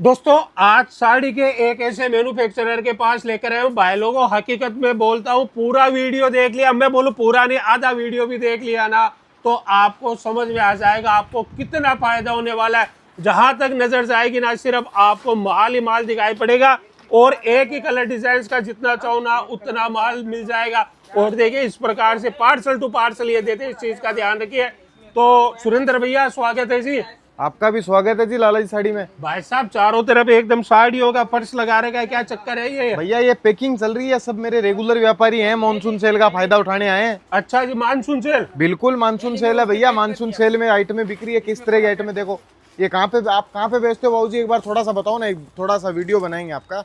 दोस्तों आज साड़ी के एक ऐसे मैन्युफैक्चरर के पास लेकर आए हूँ भाई लोगों। हकीकत में बोलता हूँ, पूरा वीडियो देख लिया, मैं बोलूँ पूरा नहीं, आधा वीडियो भी देख लिया ना तो आपको समझ में आ जाएगा आपको कितना फायदा होने वाला है। जहां तक नजर जाएगी ना सिर्फ आपको माल ही माल दिखाई पड़ेगा और एक ही कलर डिजाइन का जितना चाहो ना उतना माल मिल जाएगा। और देखिए इस प्रकार से पार्सल टू पार्सल ये देते हैं, इस चीज का ध्यान रखिए। तो सुरेंद्र भैया स्वागत है जी। आपका भी स्वागत है जी लाला जी साड़ी में। भाई साहब चारों तरफ एकदम साड़ियों का फर्श लगा रखा है, क्या चक्कर है ये? भैया ये पैकिंग चल रही है, सब मेरे रेगुलर व्यापारी हैं, मानसून सेल का फायदा उठाने आए हैं। अच्छा जी, मानसून सेल? बिल्कुल मानसून सेल है भैया। मानसून सेल में आइटमें बिक रही है। किस तरह की आइटमें देखो। ये कहाँ पे, आप कहाँ पे बेचते हो बाबू जी? एक बार थोड़ा सा बताओ ना, थोड़ा सा वीडियो बनाएंगे आपका।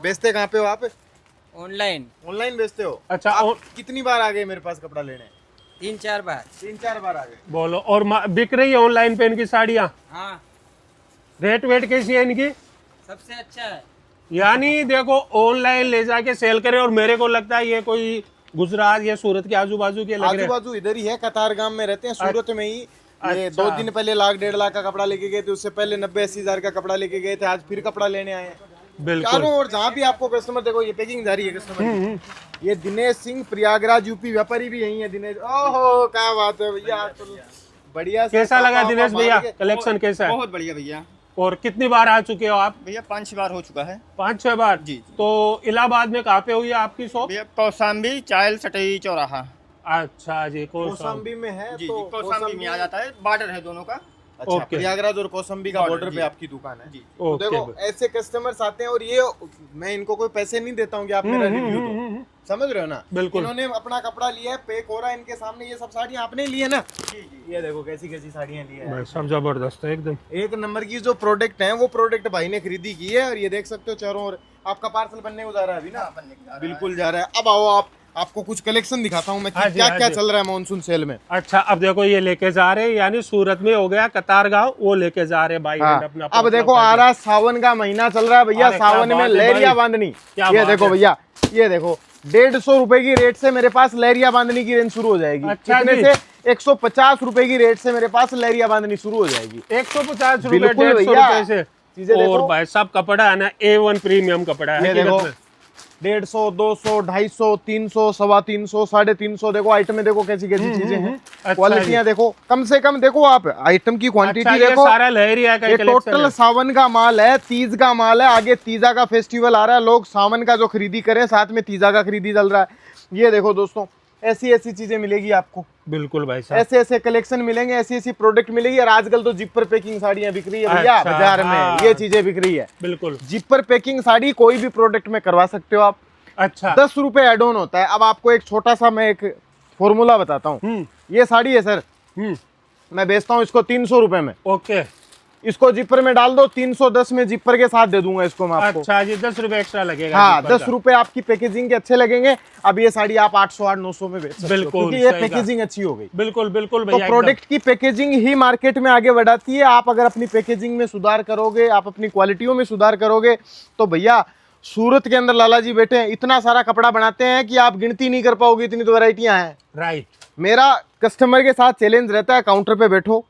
बेचते कहाँ पे हो आप? ऑनलाइन। ऑनलाइन बेचते हो? अच्छा, आप कितनी बार आ गए मेरे पास कपड़ा लेने? 3-4 बार। 3-4 बार आ गए। बोलो। और बिक रही है ऑनलाइन पे इनकी साड़ियाँ? हाँ, रेट वेट कैसी है इनकी? सबसे अच्छा है। यानी देखो ऑनलाइन ले जाके सेल करे, और मेरे को लगता है ये कोई गुजरात या सूरत के आजू बाजू के लग रहे हैं। आजू बाजू इधर ही है, कतारगाम में रहते हैं, सूरत में ही। ये अच्छा। 2 दिन पहले 1-1.5 लाख का कपड़ा लेके गए थे, उससे पहले 90-80 हजार का कपड़ा लेके गए थे, आज फिर कपड़ा लेने आए हैं। बिल्कुल। चारों ओर जहाँ भी आपको कस्टमर देखो, ये पैकिंग जारी है कस्टमर की। ये दिनेश सिंह प्रयागराज यूपी व्यापारी भी यही है। दिनेश, ओहो क्या बात है भैया, आज तो बढ़िया। कैसा लगा दिनेश भैया कलेक्शन कैसा है? बहुत बढ़िया भैया। और कितनी बार आ चुके हो आप? भैया 5 बार हो चुका है। 5-6 बार? जी। तो इलाहाबाद में कहाँ पे हुई है आपकी शॉप? भैया कौशाम्बी चायल सटई चौराहा। अच्छा जी, कौशाम्बी में है। जी तो जी, कौशाम्बी में आ जाता है, बॉर्डर है दोनों का। अच्छा, ओके। प्रयागराज और कौशाम्बी का बॉर्डर पे आपकी दुकान है। जी। तो ओके। देखो ऐसे कस्टमर्स आते हैं, और ये मैं इनको कोई पैसे नहीं देता हूँ कि आप मेरा रिव्यू दो, समझ रहे हो ना? बिल्कुल। इन्होंने अपना कपड़ा लिया है, पैक हो रहा है इनके सामने। ये सब साड़ियाँ आपने ली है ना? जी जी। ये देखो कैसी कैसी साड़ियाँ ली है। भाई सब जबरदस्त है एकदम। एक नंबर की जो प्रोडक्ट है वो प्रोडक्ट भाई ने खरीदी की है। और ये देख सकते हो चारों ओर। आपका पार्सल बनने को जा रहा है अभी ना? बिल्कुल जा रहा है। अब आओ आपको कुछ कलेक्शन दिखाता हूँ मैं, हाँ जी, क्या हाँ क्या जी। चल रहा है मानसून सेल में। अच्छा, अब देखो ये लेके जा रहे हैं, यानी सूरत में हो गया कतारगांव, वो लेके जा रहे हैं भाई। हाँ। अपना अब देखो आ रहा सावन का महीना चल रहा है भैया। अरे क्या सावन में बात है लहरिया भाई। बांधनी। क्या ये बात देखो है। भैया, ये देखो 150 रुपए की रेट से मेरे पास लहरिया बांधनी की रेंज शुरू हो जाएगी। अच्छा कितने जी। से? 150 रुपए की रेट से मेरे पास लहरिया बांधनी शुरू हो जाएगी। 150 रुपए, बिल्कुल 150 भैया। रुपए से चीजें और देखो। भाई साहब कपड़ा है ना A1 प्रीमियम कपड़ा है। ये हकीकत देखो में 150, 200, 250, 300, 350, 350। देखो आइटम देखो कैसी कैसी चीजें हैं। अच्छा क्वालिटियां देखो, कम से कम देखो आप आइटम की क्वांटिटी अच्छा, ये देखो। सारा लहरिया का ये कलेक्शन टोटल है। सावन का माल है, तीज का माल है। आगे तीजा का फेस्टिवल आ रहा है, लोग सावन का जो खरीदी करें साथ में तीजा का खरीदी चल रहा है। ये देखो दोस्तों, ऐसी ऐसी चीजें मिलेगी आपको। बिल्कुल भाई साहब। ऐसे ऐसे कलेक्शन मिलेंगे, ऐसी ऐसी प्रोडक्ट मिलेगी। और आजकल तो जिपर पैकिंग साड़ियां बिक रही है भैया अच्छा, बाजार हाँ। में। ये चीजें बिक रही है। बिल्कुल। जिपर पैकिंग साड़ी कोई भी प्रोडक्ट में करवा सकते हो आप। अच्छा। 10 रुपए एड ऑन होता है। अब आपको एक छोटा सा मैं एक फॉर्मूला बताता हूँ। ये साड़ी है सर, मैं बेचता हूँ इसको 300 रुपए में। ओके। इसको जिपर में डाल दो, 310 में जिपर के साथ दे दूंगा इसको मैं आपको। अच्छा जी, 10 रुपए एक्स्ट्रा लगेगा। हाँ, जिपर 10 का। रुपए आपकी पैकेजिंग के अच्छे लगेंगे। अब ये साड़ी आप 800-900 में बेच सकते हो, बिल्कुल, क्योंकि ये सही कहा। पैकेजिंग अच्छी हो गई। बिल्कुल बिल्कुल तो भैया। प्रोडक्ट की पैकेजिंग ही मार्केट में आगे बढ़ाती है। आप अगर अपनी पैकेजिंग में सुधार करोगे, आप अपनी क्वालिटियों में सुधार करोगे, तो भैया सूरत के अंदर लाला जी बैठे हैं, इतना सारा कपड़ा बनाते हैं कि आप गिनती नहीं कर पाओगे, इतनी तो वैरायटियां हैं। राइट। मेरा कस्टमर के साथ चैलेंज रहता है, काउंटर पे बैठो,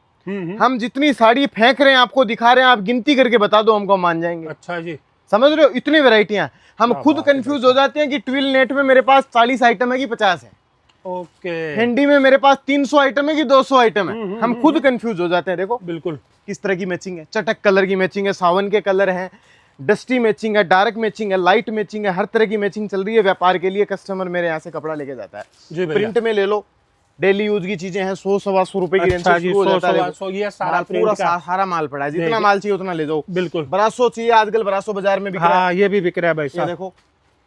हम जितनी साड़ी फेंक रहे हैं आपको दिखा रहे हैं, आप गिनती करके बता दो, हमको मान जाएंगे। अच्छा जी। समझ रहे हो? इतनी वैरायटियां हैं। हम क्या खुद बात है कंफ्यूज हो जाते हैं कि ट्विल नेट में मेरे पास 40 आइटम है कि 50 है, ओके। हैंडी में मेरे पास 300 आइटम है कि 200 आइटम है। हम खुद कंफ्यूज हो जाते हैं। देखो बिल्कुल। किस तरह की मैचिंग है, चटक कलर की मैचिंग है, सावन के कलर हैं, डस्टी मैचिंग है, डार्क मैचिंग है, लाइट मैचिंग है, हर तरह की मैचिंग चल रही है। व्यापार के लिए कस्टमर मेरे यहाँ से कपड़ा लेके जाता है। जी भैया। प्रिंट में ले लो, डेली यूज की चीजें हैं, 100-125 रुपए की रेंज अच्छा से जी, शुरू हो 100 जाता है। देखो, 100 ये सारा माल प्रिंट पूरा का। सारा माल पड़ा है, जितना देखिए। माल चाहिए उतना ले जाओ। बिल्कुल। ब्रासो चाहिए, आजकल ब्रासो बाजार में बिक रहा है। हाँ, ये भी बिक रहा है भाई ये साहब। देखो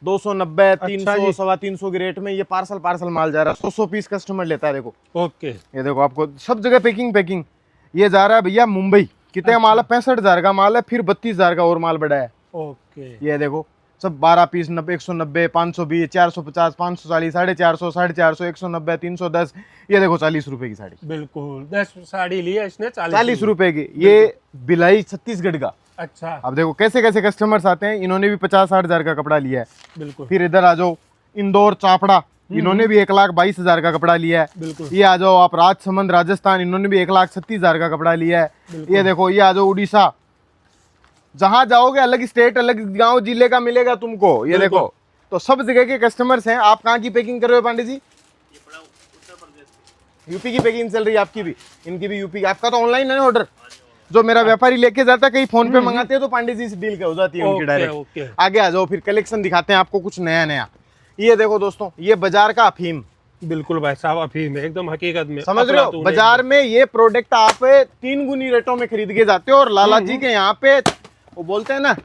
290, अच्छा 300, जी। 350 की रेट में ये पार्सल माल जा रहा है। 100 पीस कस्टमर लेता है। देखो ओके। ये देखो, आपको सब जगह पैकिंग। ये जा रहा है भैया मुंबई। कितने माल है? 65,000 का माल है, फिर 32,000 का और माल बढ़ा है। ओके। ये देखो सब 12 पीस 90, 190, 520, 450, 540, 450, 450, 190, 310। ये देखो 40 रुपए की साड़ी। बिल्कुल 10 साड़ी ली है इसने, 40 रुपए की। ये बिलाई छत्तीसगढ़ का। अच्छा। अब देखो कैसे कैसे कस्टमर्स आते हैं। इन्होंने भी 50-60 हजार का कपड़ा लिया है। बिल्कुल। फिर इधर आ जाओ, इंदौर चापड़ा, इन्होंने भी 1,22,000 का कपड़ा लिया है। बिल्कुल। ये आ जाओ आप राजसमंद राजस्थान, इन्होंने भी 1,36,000 का कपड़ा लिया है। ये देखो, ये आ जाओ उड़ीसा, जहां जाओगे अलग स्टेट अलग गांव जिले का मिलेगा तुमको। ये बिल्कुल। देखो, तो सब जगह के कस्टमर्स हैं। आप कहाँ की पैकिंग कर रहे हो पांडे जी? यूपी की पैकिंग चल रही है आपकी भी, इनकी भी यूपी। आपका तो ऑनलाइन है ना ऑर्डर? जो मेरा व्यापारी लेके जाता है, कहीं फोन पे मंगाते हैं तो पांडे जी से डील हो जाती है उनकी ओके, डायरेक्ट। ओके। आगे आ जाओ, फिर कलेक्शन दिखाते हैं आपको कुछ नया नया। ये देखो दोस्तों, ये बाजार का अफीम, बिल्कुल भाई साहब, अफीम है एकदम हकीकत में। समझ रहे हो? अफलातून बाजार में ये प्रोडक्ट आप 3 गुनी रेटों में खरीद के जाते हो, और लाला जी के यहाँ पे वो बोलते हैं ना,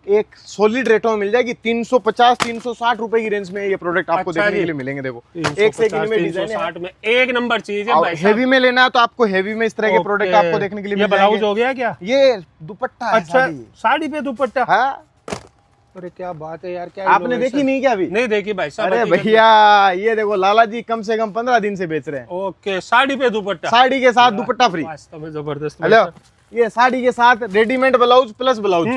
एक सॉलिड रेटों में मिल जाएगी। 350-360 रुपए की रेंज में ये प्रोडक्ट आपको अच्छा देखने जी। के लिए मिलेंगे। देखो, 350, एक से एक इनमें डिजाइन है। 360 में एक नंबर चीज है और भाई साहब। हेवी में लेना है तो आपको हेवी में इस तरह के प्रोडक्ट ओके। आपको देखने के लिए ये मिल ब्लाउज जाएंगे। हो गया क्या? ये दुपट्टा है अच्छा, साड़ी। साड़ी पे दुपट्टा। हाँ, अरे क्या बात है यार, क्या आपने innovation। देखी नहीं क्या अभी? नहीं देखी भाई साहब। अरे हकीकत में। भैया, ये देखो लाला जी कम से कम 15 दिन से बेच रहे हैं। ओके, साड़ी पे दुपट्टा। साड़ी के साथ दुपट्टा फ्री। वास्तव में जबरदस्त। हेलो, ये साड़ी के साथ रेडीमेड ब्लाउज प्लस ब्लाउज।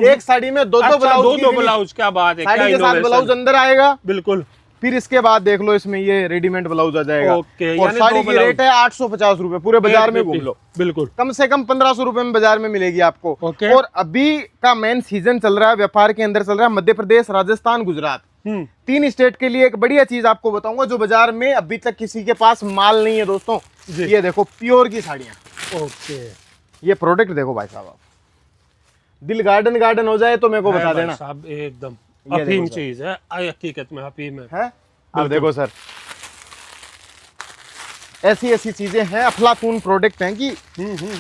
एक साड़ी में दो अच्छा, ब्लाउज दो की दो फिनिश। ब्लाउज, क्या बात है, क्या साड़ी के साथ innovation। ब्लाउज अंदर आएगा, बिल्कुल। फिर इसके बाद देख लो इसमें ये रेडीमेड ब्लाउज आ जाएगा। ओके, और यानी साड़ी दो की ब्लाउज। रेट है 850 रुपए। पूरे बाजार में घूम लो, बिल्कुल। कम से कम 1500 रुपए में बाजार में मिलेगी आपको। ओके। और अभी का मेन सीजन चल रहा है, व्यापार के अंदर चल रहा है मध्य प्रदेश, राजस्थान, गुजरात। 3 स्टेट के लिए एक बढ़िया चीज आपको बताऊंगा जो बाजार में अभी तक किसी के पास माल नहीं है दोस्तों। जी। ये देखो, प्योर की साड़ियां। ओके, ये प्रोडक्ट देखो भाई साहब, आप दिल गार्डन गार्डन हो जाए तो मेरे को है बता भाई देना। साहब, एकदम ये अफीम देखो सर। चीज है, हकीकत में अफीम है। है अब देखो सर, ऐसी ऐसी चीजें हैं, अफलातून प्रोडक्ट हैं कि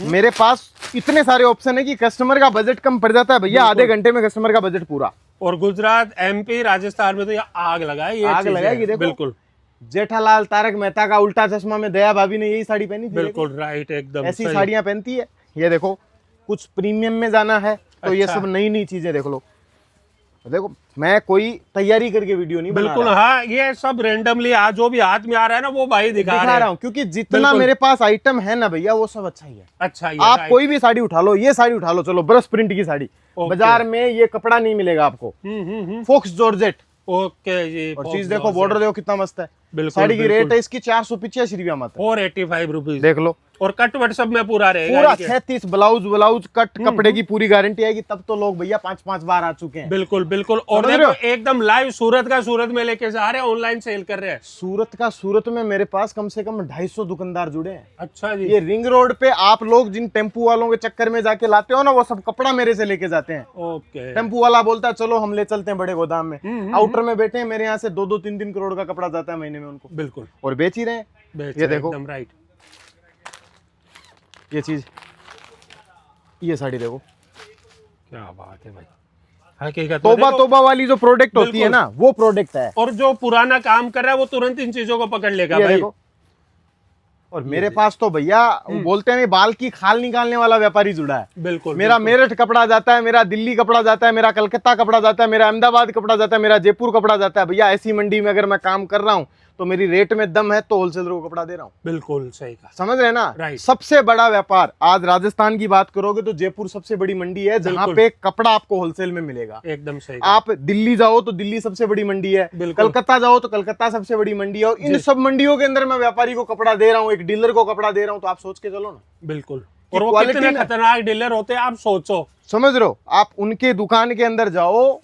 मेरे पास इतने सारे ऑप्शन है कि कस्टमर का बजट कम पड़ जाता है भैया। आधे घंटे में कस्टमर का बजट पूरा। और गुजरात, एमपी, राजस्थान में तो ये आग लगाए, ये आग चीजें लगाएगी, हैं। देखो। बिल्कुल जेठालाल तारक मेहता का उल्टा चश्मा में दया भाभी ने यही साड़ी पहनी थी। बिल्कुल राइट, एकदम ऐसी सही। साड़ियां पहनती है। ये देखो, कुछ प्रीमियम में जाना है तो ये अच्छा। सब नई नई चीजें देख लो। देखो, मैं कोई तैयारी करके वीडियो नहीं बना बिल्कुल। रहा। हाँ, ये सब रेंडमली आज जो भी हाथ में आ रहा है ना, वो भाई दिखा रहे रहा हैं। हूँ, क्योंकि जितना बिल्कुल। मेरे पास आइटम है ना भैया, वो सब अच्छा ही है। अच्छा, ये आप right। कोई भी साड़ी उठा लो, ये साड़ी उठा लो, चलो ब्रश प्रिंट की साड़ी, ओके। बाजार में ये कपड़ा नहीं मिलेगा आपको। Faux georgette. ओके जी। और चीज देखो, बॉर्डर देखो कितना मस्त है। बिल्कुल, साड़ी की बिल्कुल। रेट है इसकी 485 रुपया मात्र। 485 रुपीज। देख लो, और कट वट सब में पूरा रहेगा पूरा इनके। 36 ब्लाउज कट कपड़े की पूरी गारंटी आएगी। तब तो लोग भैया 5-5 बार आ चुके हैं। बिल्कुल बिल्कुल। और समझ रहे देखो, हो? एकदम लाइव सूरत का सूरत में लेके जा रहे हैं, ऑनलाइन सेल कर रहे हैं। सूरत में मेरे पास कम से कम 250 दुकानदार जुड़े हैं। अच्छा जी। ये रिंग रोड पे आप लोग जिन टेम्पू वालों के चक्कर में जाके लाते हो ना, वो सब कपड़ा मेरे से लेके जाते हैं। ओके। टेम्पू वाला बोलता है चलो हम ले चलते हैं बड़े गोदाम में। आउटर में बैठे हैं, मेरे यहाँ से 2-3 करोड़ का कपड़ा जाता है महीने में उनको, बिल्कुल। और बेच ही रहे हैं। बेच ये रहे, देखो। एकदम राइट। ये चीज, ये साड़ी देखो, क्या बात है भाई, हकीकत में तोबा देखो। तोबा वाली जो प्रोडक्ट होती है बिल्कुल। ना, वो प्रोडक्ट है। और जो पुराना काम कर रहा है वो तुरंत इन चीजों को पकड़ लेगा ये भाई। देखो। और मेरे पास तो भैया वो बोलते हैं बाल की खाल निकालने वाला व्यापारी जुड़ा है। बिल्कुल। मेरा बिल्कुल। मेरठ कपड़ा जाता है, मेरा दिल्ली कपड़ा जाता है, मेरा कलकत्ता कपड़ा जाता है, मेरा अहमदाबाद कपड़ा जाता है, मेरा जयपुर कपड़ा जाता है। भैया ऐसी मंडी में अगर मैं काम कर रहा हूँ तो मेरी रेट में दम है, तो होलसेलर को कपड़ा दे रहा हूँ। बिल्कुल सही कहा। समझ रहे हैं ना? राइट। सबसे बड़ा व्यापार आज राजस्थान की बात करोगे तो जयपुर सबसे बड़ी मंडी है, जहां बिल्कुल। पे कपड़ा आपको होलसेल में मिलेगा। एकदम सही कहा। आप दिल्ली जाओ तो दिल्ली सबसे बड़ी मंडी है, बिल्कुल। कलकत्ता जाओ तो कलकत्ता सबसे बड़ी मंडी है। और इन जी। सब मंडियों के अंदर मैं व्यापारी को कपड़ा दे रहा हूँ, एक डीलर को कपड़ा दे रहा हूँ, तो आप सोच के चलो ना, बिल्कुल। और वो क्वालिटी कितने ना- खतरनाक डीलर होते हैं आप सोचो। समझ रहे हो? आप उनके दुकान के अंदर जाओ,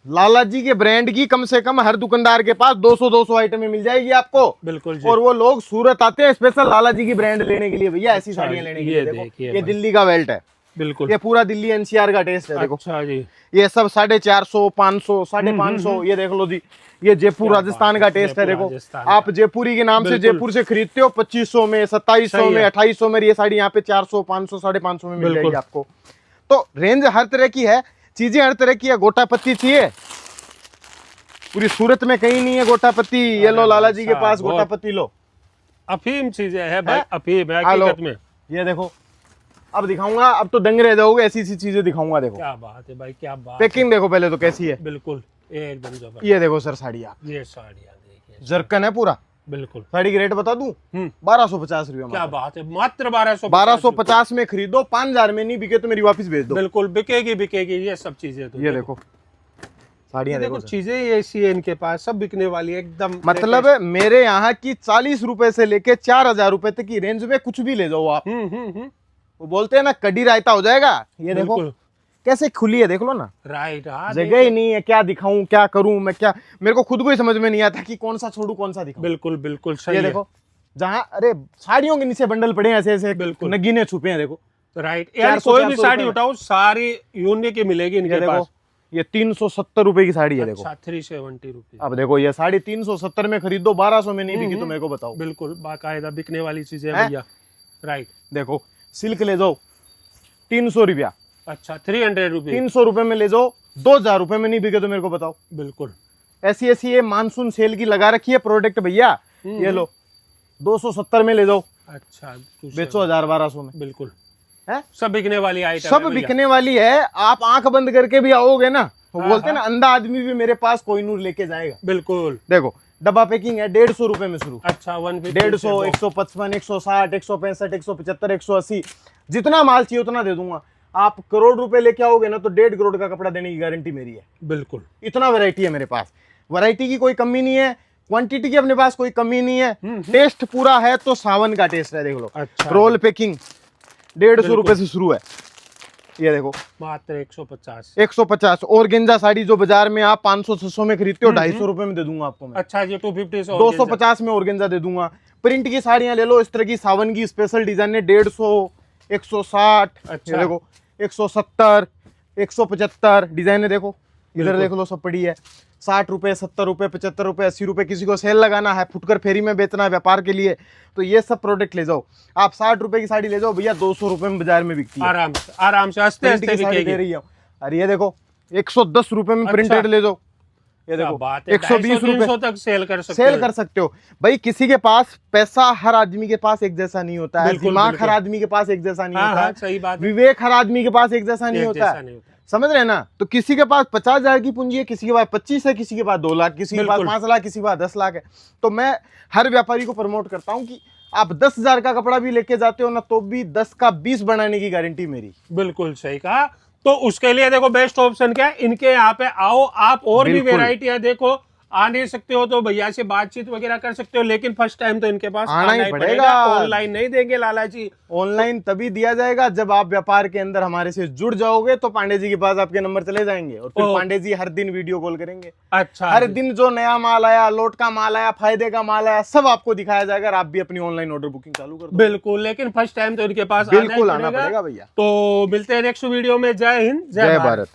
लाला जी के ब्रांड की कम से कम हर दुकानदार के पास 200 आइटमें मिल जाएगी आपको। बिल्कुल जी। और वो लोग सूरत आते हैं स्पेशल लाला जी की ब्रांड लेने के लिए भैया, ऐसी अच्छा, साड़ियां लेने के ये लिए। देखो, देखिए ये भाई। दिल्ली का बेल्ट है, बिल्कुल। ये पूरा दिल्ली एनसीआर का टेस्ट है। देखो, अच्छा जी। ये सब 450, 500, 550, ये देख लो जी, ये जयपुर क्या राजस्थान बात का है, टेस्ट है। जयपुर देखो, राजस्थान आप का। जयपुरी के नाम से बिल्कुल। जयपुर से खरीदते हो 2500 में, 2700 सही में, है। 2800 में, ये साड़ी यहाँ पे 400, 500, 550 में मिल बिल्कुल। जाएगी आपको। तो रेंज हर तरह की है, चीजें हर तरह की है। गोटा पत्ती चाहिए, पूरी सूरत में कहीं नहीं है गोटा पत्ती। ये लो लाला जी के साहब, पास गोटा बहुत- पत्ती लो। अफीम चीजें है भाई, है? अफीम है हेलो। हकीकत में। ये देखो, अब दिखाऊंगा, अब तो दंग रह जाओगे, ऐसी सी चीजें दिखाऊंगा। देखो, क्या बात है भाई, क्या बात। पैकिंग देखो पहले तो कैसी है। बिल्कुल एकदम जबरदस्त। ये देखो सर साड़ी, आप ये साड़ियाँ देखिए। जरकन है पूरा। बिल्कुल। साड़ी की रेट बता दूं, 1250 रुपया। क्या बात है, मात्र 1250। 1250 में खरीदो, 5000 में नहीं बिके तो मेरी वापस भेज दो। बिल्कुल बिकेगी बिकेगी, ये सब चीजें तो ये देखो साड़ियां देखो देखो सर। चीजें ही ऐसी है इनके पास, सब बिकने वाली है एकदम। मतलब मेरे यहाँ की 40 रुपए से लेके 4000 रुपए तक की रेंज में कुछ भी ले जाओ आप। वो बोलते हैं ना कड़ी रायता हो जाएगा। ये देखो, बिल्कुल। कैसे खुली है देख लो ना, राइट। हाँ जगह ही नहीं है, क्या दिखाऊं क्या करूं मैं, क्या मेरे को खुद को ही समझ में नहीं आता कि कौन सा छोड़ू कौन सा दिखाऊं। बिल्कुल बिल्कुल सही ये है। देखो जहाँ अरे साड़ियों के नीचे बंडल पड़े हैं ऐसे ऐसे, बिल्कुल। नगीने छुपे हैं देखो। राइट यार, 400 कोई भी साड़ी रुपए उठाओ सारी यूनिक की मिलेगी ये इनके देखो पास। ये 370 रुपए की साड़ी है देखो। अच्छा 370 रुपीज। अब देखो ये साड़ी 370 में खरीदो, 1200 में नहीं बिकी तो मेरे को बताओ। बिल्कुल बाकायदा बिकने वाली चीजें है हैं? भैया। राइट। देखो सिल्क ले जाओ 300 रुपया, अच्छा 300 रुपीज। 300 रुपए में ले जाओ, 2000 रुपए में नहीं बिके तो मेरे को बताओ। बिल्कुल। ऐसी ऐसी ये मानसून सेल की लगा रखी है प्रोडक्ट भैया, ये लो 270 में ले जाओ, अच्छा बेचो 1000-1200 में। बिल्कुल है सब बिकने वाली आइटम सब बिकने वाली है। आप आंख बंद करके भी आओगे ना तो हाँ, बोलते हैं ना अंधा आदमी भी मेरे पास कोई नूर लेके जाएगा। बिल्कुल। देखो डब्बा पैकिंग है 150 रुपए में शुरू, अच्छा 150 150, 155, 160, 165, 175, 180, जितना माल चाहिए उतना दे दूंगा। आप करोड़ रुपए लेके आओगे ना तो 1.5 करोड़ का कपड़ा देने की गारंटी मेरी है। बिल्कुल। इतना वैरायटी है मेरे पास, वैरायटी की कोई कमी नहीं है, क्वांटिटी की अपने पास कोई कमी नहीं है, टेस्ट पूरा है तो सावन का टेस्ट है देख लो। अच्छा रोल पैकिंग 150 रुपए से शुरू है, ये देखो मात्र 150। 150। और गेंजा साड़ी जो बाजार में आप 500-600 में खरीदते हो 250 रुपए में दे दूंगा आपको मैं। अच्छा जी 250 से 250 में ऑर्गेन्जा दे दूंगा। प्रिंट की साड़ियां ले लो इस तरह की, सावन की स्पेशल डिजाइन है 150, 160, अच्छा। ये देखो 170, 175 डिजाइन है देखो, इधर देख लो सब पड़ी है। 60 रुपए, 70 रुपए, 75 रुपए, 80 रुपए, किसी को सेल लगाना है, फुटकर फेरी में बेचना है व्यापार के लिए तो ये सब प्रोडक्ट ले जाओ। आप 60 रुपए की साड़ी ले जाओ भैया, 200 रुपए में बाजार में बिकती है, आराम से हंसते प्रिंट हंसते की साड़ी दे बिकेगी। रही है। अरे ये देखो 110 रुपए में अच्छा। प्रिंटेड ले जाओ, ये क्या देखो बात है, 120 रुपए 250 तक सेल कर सकते सेल हो। कर सकते हो भाई। किसी के पास पैसा हर आदमी के पास एक जैसा नहीं होता है, बिल्कुल, दिमाग बिल्कुल। हर आदमी के पास एक जैसा नहीं हाँ होता हाँ है, सही बात है। विवेक हर आदमी के पास एक जैसा नहीं एक होता जैसा है, नहीं होता। समझ रहे हैं ना। तो किसी के पास 50,000 की पूंजी है, किसी के पास 25 है, किसी के पास 2 लाख, किसी के पास बिल्कुल। 5 लाख, किसी के पास 10 लाख है। तो मैं हर व्यापारी को प्रमोट करता हूँ कि आप 10,000 का कपड़ा भी लेके जाते हो ना तो भी 10 का 20 बनाने की गारंटी मेरी। बिल्कुल सही कहा। तो उसके लिए देखो बेस्ट ऑप्शन क्या है, इनके यहाँ पे आओ आप, और भी बिल्कुल। वेराइटियां देखो। आ नहीं सकते हो तो भैया से बातचीत वगैरह कर सकते हो, लेकिन फर्स्ट टाइम तो इनके पास आना ही पड़ेगा। पड़ेगा। ऑनलाइन नहीं देंगे लाला जी। ऑनलाइन तभी दिया जाएगा जब आप व्यापार के अंदर हमारे से जुड़ जाओगे, तो पांडे जी के पास आपके नंबर चले जाएंगे और फिर ओह। पांडे जी हर दिन वीडियो कॉल करेंगे। अच्छा हर जी। दिन जो नया माल आया, लोट का माल आया, फायदे का माल आया, सब आपको दिखाया जाएगा और आप भी अपनी ऑनलाइन ऑर्डर बुकिंग चालू कर दो। बिल्कुल, लेकिन फर्स्ट टाइम तो इनके पास बिल्कुल आना आना ही पड़ेगा भैया। तो मिलते हैं नेक्स्ट वीडियो में। जय हिंद, जय भारत।